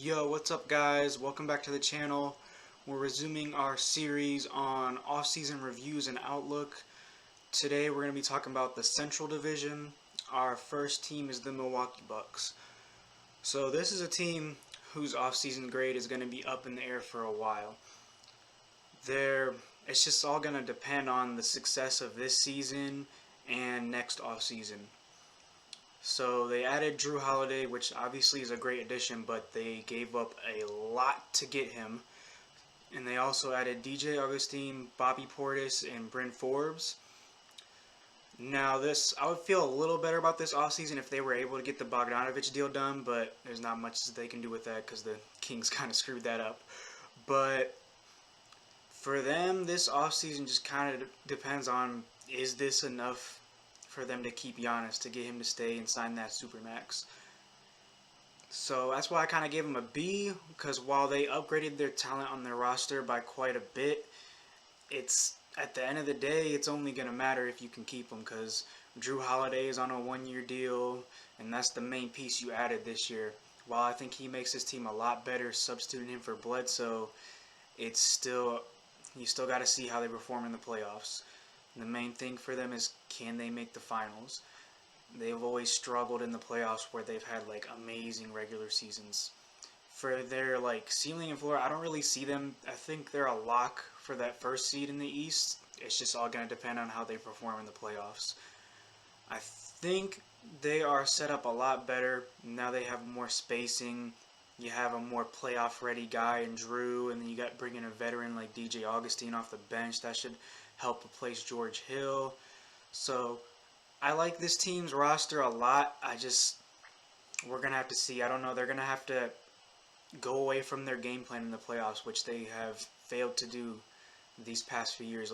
Yo, what's up guys? Welcome back to the channel. We're resuming our series on off-season reviews and outlook. Today we're going to be talking about the Central Division. Our first team is the Milwaukee Bucks. So this is a team whose off-season grade is going to be up in the air for a while. It's just all going to depend on the success of this season and next off-season. So they added Drew Holiday, which obviously is a great addition, but they gave up a lot to get him. And they also added DJ Augustine, Bobby Portis, and Bryn Forbes. Now I would feel a little better about this offseason if they were able to get the Bogdanovich deal done, but there's not much that they can do with that because the Kings kind of screwed that up. But for them, this offseason just kind of depends on, is this enough for them to keep Giannis, to get him to stay and sign that SUPERMAX. So that's why I kind of gave them a B, because while they upgraded their talent on their roster by quite a bit, it's at the end of the day, it's only going to matter if you can keep them, because Drew Holiday is on a one-year deal, and that's the main piece you added this year. While I think he makes his team a lot better substituting him for Bledsoe, you still got to see how they perform in the playoffs. The main thing for them is, can they make the finals? They've always struggled in the playoffs where they've had like amazing regular seasons. For their like ceiling and floor, I don't really see them. I think they're a lock for that first seed in the East. It's just all going to depend on how they perform in the playoffs. I think they are set up a lot better. Now they have more spacing. You have a more playoff ready guy in Drew, and then you got bringing a veteran like DJ Augustine off the bench. That should help replace George Hill. So I like this team's roster a lot. We're going to have to see. I don't know. They're going to have to go away from their game plan in the playoffs, which they have failed to do these past few years.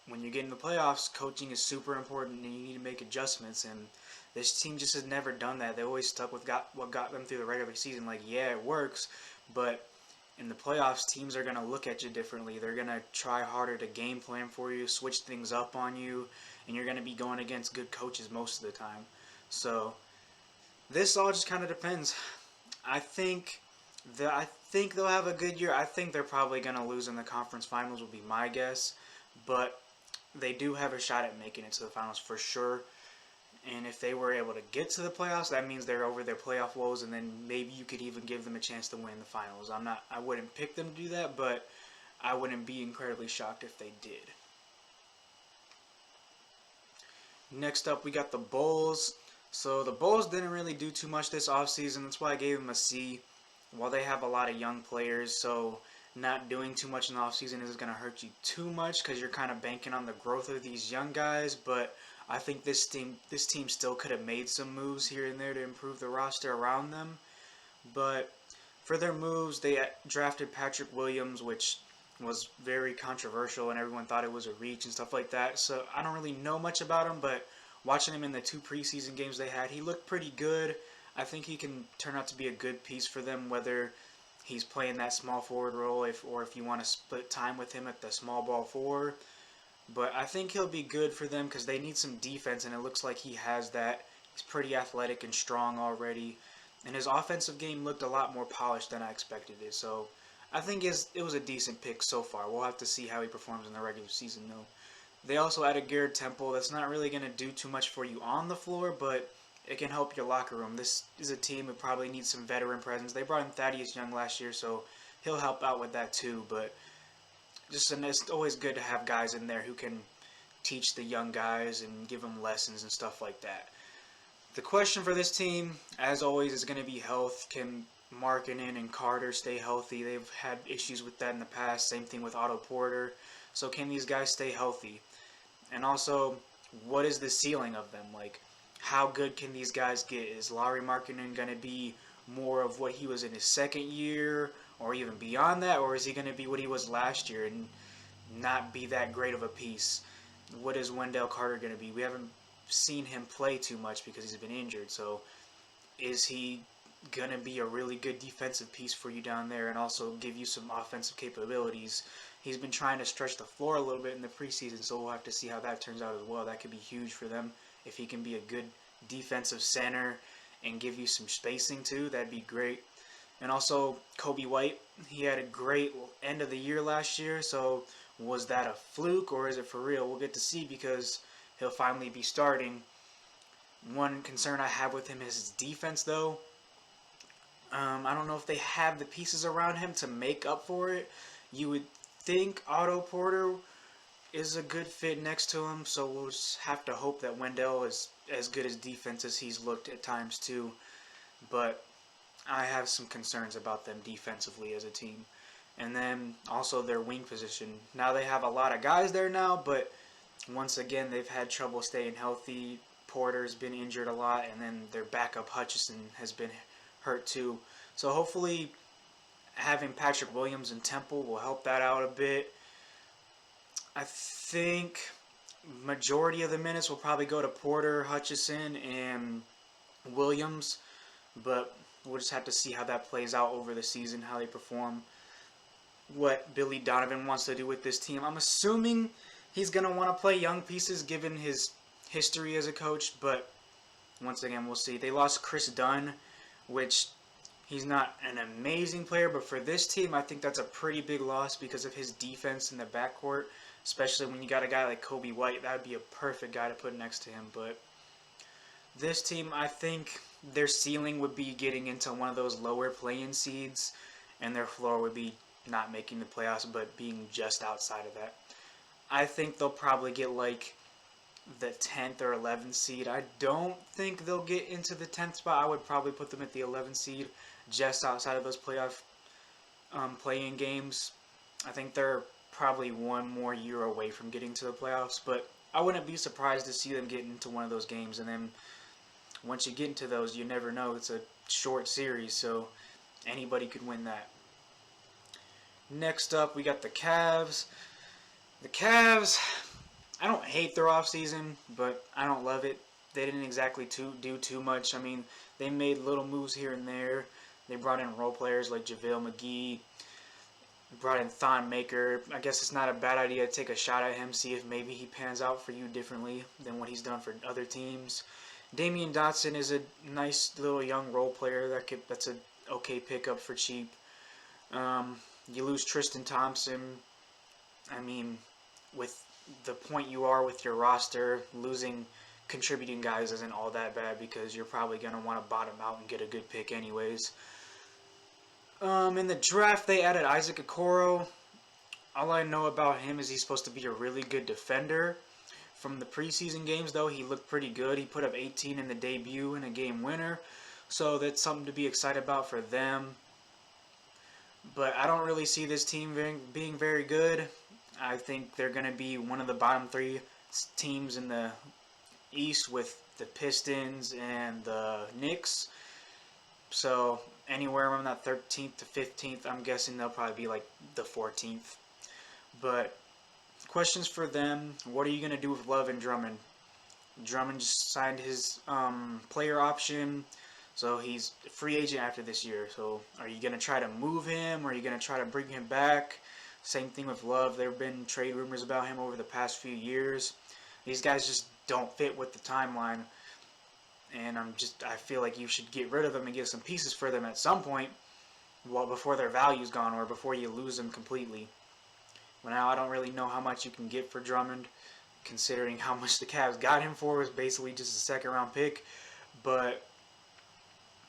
When you get in the playoffs, coaching is super important and you need to make adjustments, and this team just has never done that. They always stuck with what got them through the regular season. Yeah, it works, but in the playoffs, teams are going to look at you differently. They're going to try harder to game plan for you, switch things up on you, and you're going to be going against good coaches most of the time. So this all just kind of depends. I think they'll have a good year. I think they're probably going to lose in the conference finals, would be my guess. But they do have a shot at making it to the finals for sure. And if they were able to get to the playoffs, that means they're over their playoff woes, and then maybe you could even give them a chance to win the finals. I wouldn't pick them to do that, but I wouldn't be incredibly shocked if they did. Next up, we got the Bulls. So the Bulls didn't really do too much this offseason. That's why I gave them a C. While they have a lot of young players, so not doing too much in the offseason isn't going to hurt you too much because you're kind of banking on the growth of these young guys. But I think this team still could have made some moves here and there to improve the roster around them. But for their moves, they drafted Patrick Williams, which was very controversial, and everyone thought it was a reach and stuff like that. So I don't really know much about him, but watching him in the 2 preseason games they had, he looked pretty good. I think he can turn out to be a good piece for them, whether he's playing that small forward role or if you want to split time with him at the small ball 4. But I think he'll be good for them because they need some defense, and it looks like he has that. He's pretty athletic and strong already, and his offensive game looked a lot more polished than I expected it. So I think it was a decent pick so far. We'll have to see how he performs in the regular season, though. They also added Garrett Temple. That's not really going to do too much for you on the floor, but it can help your locker room. This is a team that probably needs some veteran presence. They brought in Thaddeus Young last year, so he'll help out with that too. But it's always good to have guys in there who can teach the young guys and give them lessons and stuff like that. The question for this team, as always, is going to be health. Can Markkanen and Carter stay healthy? They've had issues with that in the past. Same thing with Otto Porter. So can these guys stay healthy? And also, what is the ceiling of them? How good can these guys get? Is Lauri Markkanen going to be more of what he was in his second year or even beyond that? Or is he going to be what he was last year and not be that great of a piece? What is Wendell Carter going to be? We haven't seen him play too much because he's been injured. So is he going to be a really good defensive piece for you down there and also give you some offensive capabilities? He's been trying to stretch the floor a little bit in the preseason, so we'll have to see how that turns out as well. That could be huge for them. If he can be a good defensive center and give you some spacing too, that'd be great. And also Kobe White, he had a great end of the year last year. So was that a fluke or is it for real? We'll get to see because he'll finally be starting. One concern I have with him is his defense, though. I don't know if they have the pieces around him to make up for it. You would think Otto Porter is a good fit next to him, so we'll just have to hope that Wendell is as good as defense as he's looked at times too. But I have some concerns about them defensively as a team. And then also their wing position. Now they have a lot of guys there now, but once again they've had trouble staying healthy. Porter's been injured a lot, and then their backup Hutchison has been hurt too. So hopefully having Patrick Williams and Temple will help that out a bit. I think majority of the minutes will probably go to Porter, Hutchison, and Williams, but we'll just have to see how that plays out over the season, how they perform, what Billy Donovan wants to do with this team. I'm assuming he's going to want to play young pieces given his history as a coach, but once again, we'll see. They lost Chris Dunn, which he's not an amazing player, but for this team, I think that's a pretty big loss because of his defense in the backcourt, especially when you got a guy like Kobe White. That would be a perfect guy to put next to him, but this team, I think their ceiling would be getting into one of those lower play-in seeds, and their floor would be not making the playoffs, but being just outside of that. I think they'll probably get like the 10th or 11th seed. I don't think they'll get into the 10th spot. I would probably put them at the 11th seed, just outside of those playoff play-in games. I think they're probably one more year away from getting to the playoffs, but I wouldn't be surprised to see them get into one of those games. And then once you get into those, you never know. It's a short series, so anybody could win that. Next up, we got the Cavs. The Cavs, I don't hate their offseason, but I don't love it. They didn't exactly do too much. I mean, they made little moves here and there. They brought in role players like JaVale McGee, brought in Thon Maker. I guess it's not a bad idea to take a shot at him, see if maybe he pans out for you differently than what he's done for other teams. Damian Dotson is a nice little young role player that's an okay pickup for cheap. You lose Tristan Thompson. I mean, with the point you are with your roster, losing contributing guys isn't all that bad because you're probably going to want to bottom out and get a good pick anyways. In the draft, they added Isaac Okoro. All I know about him is he's supposed to be a really good defender. From the preseason games, though, he looked pretty good. He put up 18 in the debut and a game winner. So that's something to be excited about for them. But I don't really see this team being very good. I think they're going to be one of the bottom three teams in the East with the Pistons and the Knicks. So anywhere around that 13th to 15th, I'm guessing they'll probably be like the 14th. But questions for them. What are you going to do with Love and Drummond? Drummond just signed his player option. So he's a free agent after this year. So are you going to try to move him? Or are you going to try to bring him back? Same thing with Love. There have been trade rumors about him over the past few years. These guys just don't fit with the timeline. And I feel like you should get rid of them and get some pieces for them at some point. Well, before their value's gone or before you lose them completely. Well, now I don't really know how much you can get for Drummond, considering how much the Cavs got him for. It was basically just a second-round pick. But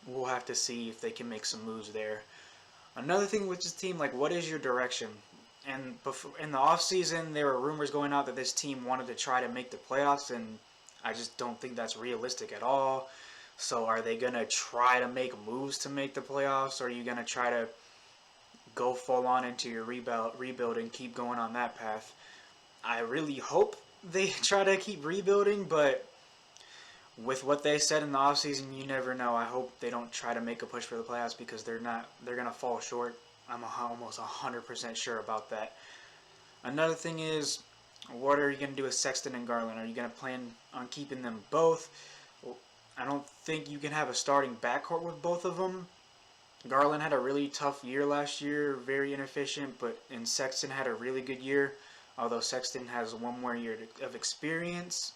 we'll have to see if they can make some moves there. Another thing with this team, like, what is your direction? And in the offseason, there were rumors going out that this team wanted to try to make the playoffs, and I just don't think that's realistic at all. So are they going to try to make moves to make the playoffs, or are you going to try to go full on into your rebuild and keep going on that path? I really hope they try to keep rebuilding, but with what they said in the offseason, you never know. I hope they don't try to make a push for the playoffs because they're going to fall short. I'm almost 100% sure about that. Another thing is, what are you going to do with Sexton and Garland? Are you going to plan on keeping them both? Well, I don't think you can have a starting backcourt with both of them. Garland had a really tough year last year, very inefficient, and Sexton had a really good year, although Sexton has one more year of experience.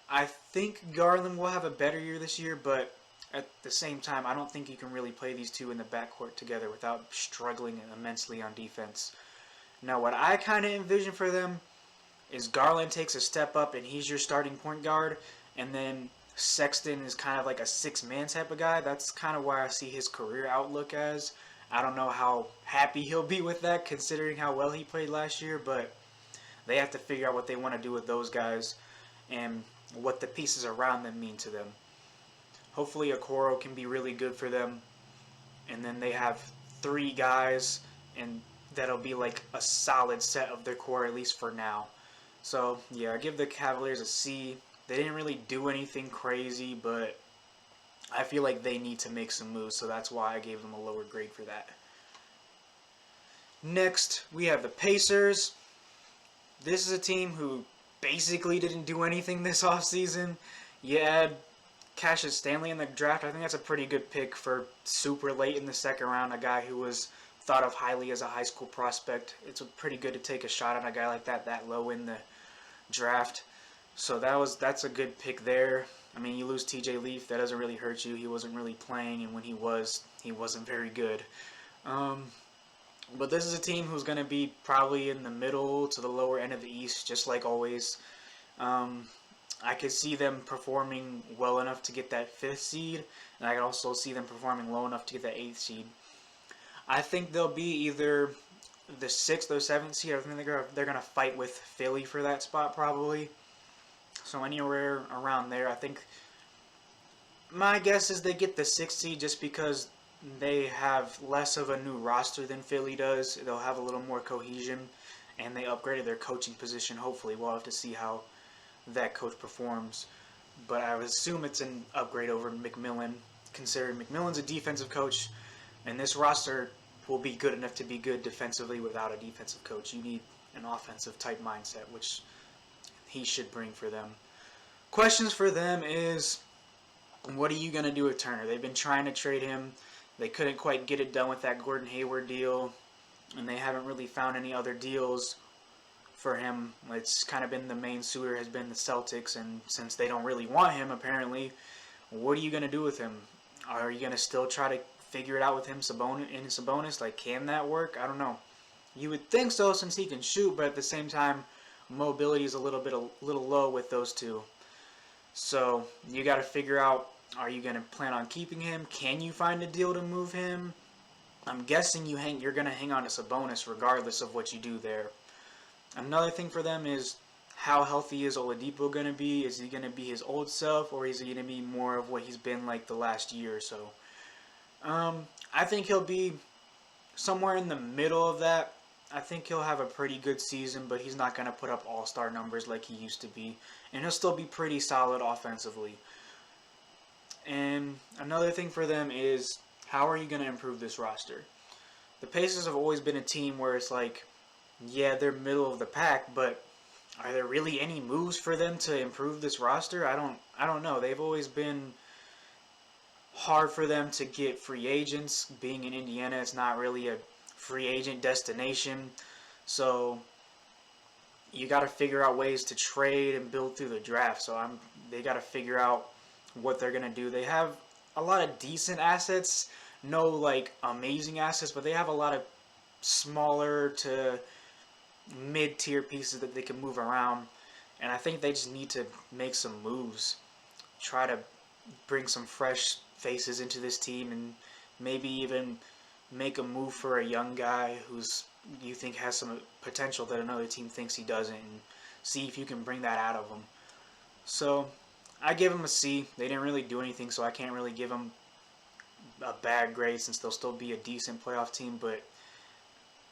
I think Garland will have a better year this year, but at the same time, I don't think you can really play these two in the backcourt together without struggling immensely on defense. Now, what I kind of envision for them is Garland takes a step up and he's your starting point guard, and then Sexton is kind of like a six-man type of guy. That's kind of where I see his career outlook as. I don't know how happy he'll be with that considering how well he played last year, but they have to figure out what they want to do with those guys and what the pieces around them mean to them. Hopefully Okoro can be really good for them, and then they have three guys, and that'll be like a solid set of their core, at least for now. So, yeah, I give the Cavaliers a C. They didn't really do anything crazy, but I feel like they need to make some moves, so that's why I gave them a lower grade for that. Next, we have the Pacers. This is a team who basically didn't do anything this offseason. You add Cassius Stanley in the draft. I think that's a pretty good pick for super late in the second round, a guy who was thought of highly as a high school prospect. It's pretty good to take a shot on a guy like that low in the draft. So that's a good pick there. I mean, you lose TJ Leaf, that doesn't really hurt you. He wasn't really playing, and when he wasn't very good. But this is a team who's going to be probably in the middle to the lower end of the East, just like always. I could see them performing well enough to get that 5th seed, and I could also see them performing low enough to get that 8th seed. I think they'll be either the 6th or 7th seed. I think they're going to fight with Philly for that spot probably. So anywhere around there. I think my guess is they get the 6th seed just because they have less of a new roster than Philly does. They'll have a little more cohesion, and they upgraded their coaching position. Hopefully, we'll have to see how that coach performs. But I would assume it's an upgrade over McMillan, considering McMillan's a defensive coach, and this roster will be good enough to be good defensively without a defensive coach. You need an offensive type mindset, which he should bring for them. Questions for them is, what are you going to do with Turner? They've been trying to trade him. They couldn't quite get it done with that Gordon Hayward deal, and they haven't really found any other deals for him. It's kind of been the main suitor has been the Celtics, and since they don't really want him, apparently, what are you going to do with him? Are you going to still try to figure it out with him in Sabonis? Like, can that work? I don't know. You would think so since he can shoot, but at the same time, mobility is a little low with those two. So you got to figure out, are you going to plan on keeping him? Can you find a deal to move him? I'm guessing you're going to hang on to Sabonis regardless of what you do there. Another thing for them is, how healthy is Oladipo going to be? Is he going to be his old self, or is he going to be more of what he's been like the last year or so? I think he'll be somewhere in the middle of that. I think he'll have a pretty good season, but he's not going to put up all-star numbers like he used to be. And he'll still be pretty solid offensively. And another thing for them is, how are you going to improve this roster? The Pacers have always been a team where it's like, yeah, they're middle of the pack, but are there really any moves for them to improve this roster? I don't know. They've always been hard for them to get free agents. Being in Indiana, it's not really a free agent destination. So you got to figure out ways to trade and build through the draft. So they got to figure out what they're going to do. They have a lot of decent assets. No, like, amazing assets, but they have a lot of smaller to mid-tier pieces that they can move around. And I think they just need to make some moves. Try to bring some fresh faces into this team, and maybe even make a move for a young guy who's you think has some potential that another team thinks he doesn't, and see if you can bring that out of him. So I give him a C. They didn't really do anything, so I can't really give them a bad grade since they'll still be a decent playoff team. But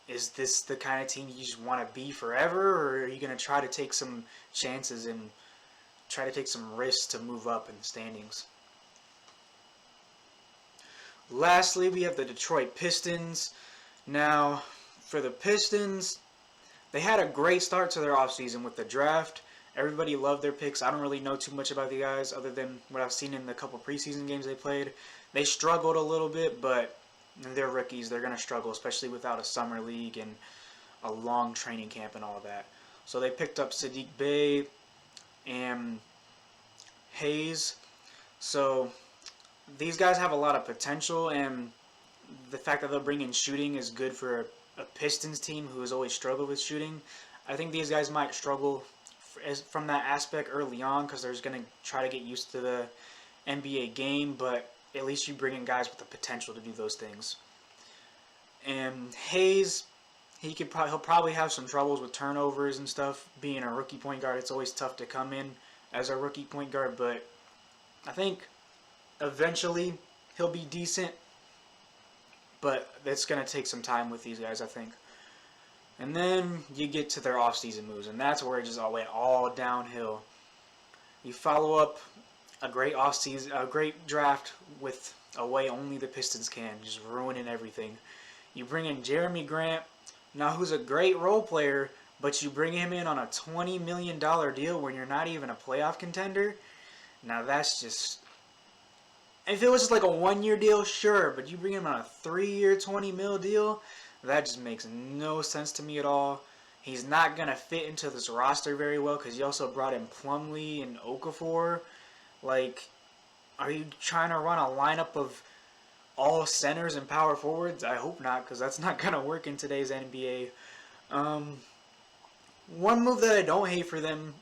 is this the kind of team you just want to be forever, or are you going to try to take some chances and try to take some risks to move up in the standings? Lastly, we have the Detroit Pistons. Now, for the Pistons, they had a great start to their offseason with the draft. Everybody loved their picks. I don't really know too much about the guys other than what I've seen in the couple preseason games they played. They struggled a little bit, but they're rookies. They're going to struggle, especially without a summer league and a long training camp and all of that. So they picked up Sadiq Bey and Hayes. So these guys have a lot of potential, and the fact that they'll bring in shooting is good for a Pistons team who has always struggled with shooting. I think these guys might struggle from that aspect early on because they're going to try to get used to the NBA game, but at least you bring in guys with the potential to do those things. And Hayes, he'll probably have some troubles with turnovers and stuff. Being a rookie point guard, it's always tough to come in as a rookie point guard, but I think eventually he'll be decent. But it's going to take some time with these guys, I think. And then you get to their offseason moves, and that's where it just all went all downhill. You follow up a great offseason, a great draft with a way only the Pistons can, just ruining everything. You bring in Jeremy Grant, now who's a great role player, but you bring him in on a $20 million deal when you're not even a playoff contender. Now that's just... If it was just like a 1-year deal, sure, but you bring him on a 3-year, $20 million deal, that just makes no sense to me at all. He's not going to fit into this roster very well because you also brought in Plumlee and Okafor. Like, are you trying to run a lineup of all centers and power forwards? I hope not, because that's not going to work in today's NBA. One move that I don't hate for them,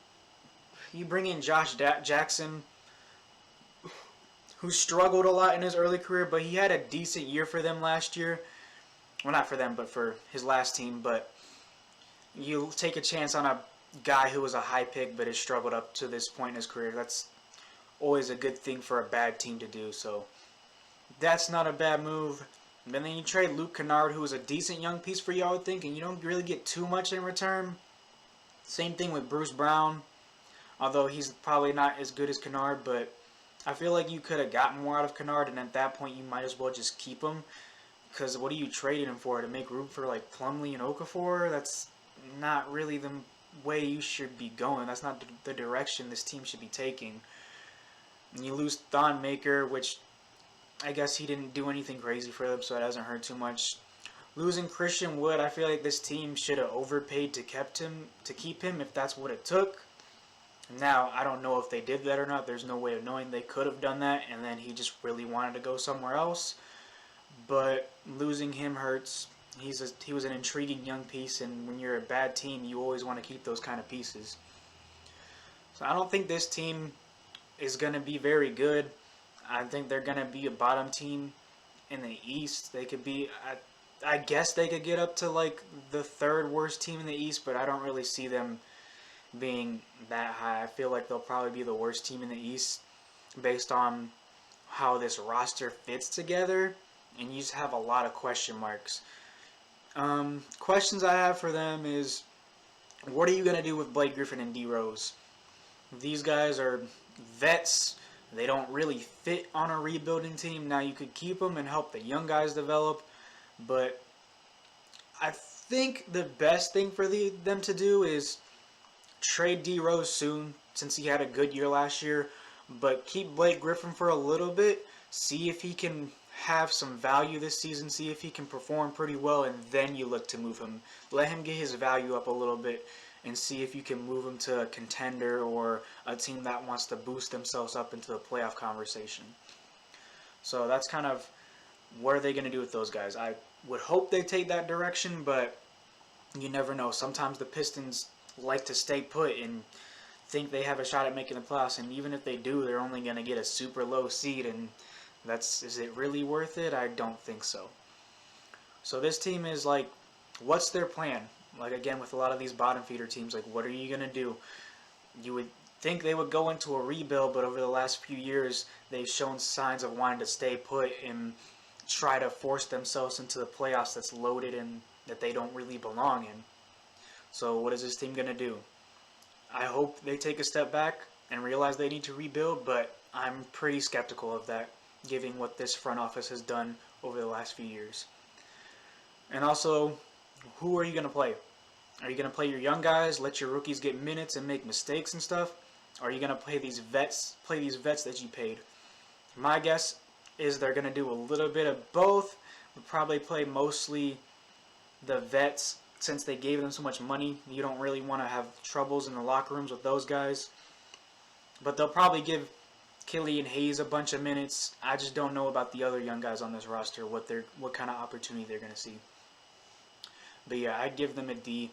you bring in Josh Jackson, who struggled a lot in his early career, but he had a decent year for them last year. Well, not for them, but for his last team. But you take a chance on a guy who was a high pick but has struggled up to this point in his career. That's always a good thing for a bad team to do. So that's not a bad move. And then you trade Luke Kennard, who was a decent young piece for you, I would think, and you don't really get too much in return. Same thing with Bruce Brown, although he's probably not as good as Kennard, but I feel like you could have gotten more out of Kennard, and at that point you might as well just keep him. Because what are you trading him for? To make room for like Plumlee and Okafor? That's not really the way you should be going. That's not the direction this team should be taking. And you lose Thon Maker, which I guess he didn't do anything crazy for them, so it hasn't hurt too much. Losing Christian Wood, I feel like this team should have overpaid to keep him if that's what it took. Now, I don't know if they did that or not. There's no way of knowing. They could have done that, and then he just really wanted to go somewhere else. But losing him hurts. He was an intriguing young piece, and when you're a bad team, you always want to keep those kind of pieces. So I don't think this team is going to be very good. I think they're going to be a bottom team in the East. They could be, I guess they could get up to like the third worst team in the East, but I don't really see them being that high. I feel like they'll probably be the worst team in the East based on how this roster fits together, and you just have a lot of question marks. Questions I have for them is, what are you going to do with Blake Griffin and D Rose? These guys are vets. They don't really fit on a rebuilding team. Now you could keep them and help the young guys develop, but I think the best thing for them to do is trade D Rose soon, since he had a good year last year, but keep Blake Griffin for a little bit, see if he can have some value this season, see if he can perform pretty well, and then you look to move him. Let him get his value up a little bit and see if you can move him to a contender or a team that wants to boost themselves up into the playoff conversation. So that's kind of what are they going to do with those guys. I would hope they take that direction, but you never know. Sometimes the Pistons like to stay put and think they have a shot at making the playoffs, and even if they do, they're only going to get a super low seed, and is it really worth it? I don't think so. So this team is like, what's their plan? Like, again, with a lot of these bottom feeder teams, like, what are you going to do? You would think they would go into a rebuild, but over the last few years, they've shown signs of wanting to stay put and try to force themselves into the playoffs that's loaded and that they don't really belong in. So what is this team going to do? I hope they take a step back and realize they need to rebuild, but I'm pretty skeptical of that, given what this front office has done over the last few years. And also, who are you going to play? Are you going to play your young guys, let your rookies get minutes and make mistakes and stuff? Or are you going to play these vets that you paid? My guess is they're going to do a little bit of both. We'll probably play mostly the vets since they gave them so much money. You don't really want to have troubles in the locker rooms with those guys. But they'll probably give Killian Hayes a bunch of minutes. I just don't know about the other young guys on this roster, what kind of opportunity they're going to see. But yeah, I'd give them a D.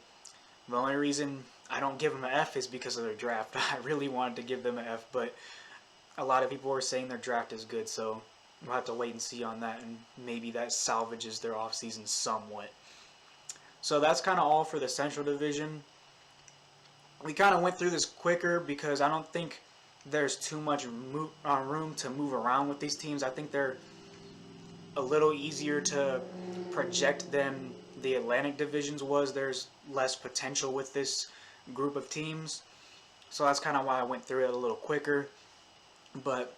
The only reason I don't give them an F is because of their draft. I really wanted to give them an F, but a lot of people were saying their draft is good, so we'll have to wait and see on that, and maybe that salvages their offseason somewhat. So that's kind of all for the Central Division. We kind of went through this quicker because I don't think there's too much room to move around with these teams. I think they're a little easier to project than the Atlantic divisions was. There's less potential with this group of teams. So that's kind of why I went through it a little quicker. But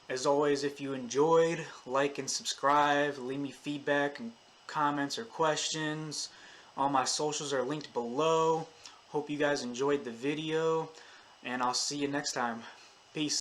as always, if you enjoyed, like and subscribe, leave me feedback and comments or questions. All my socials are linked below. Hope you guys enjoyed the video, and I'll see you next time.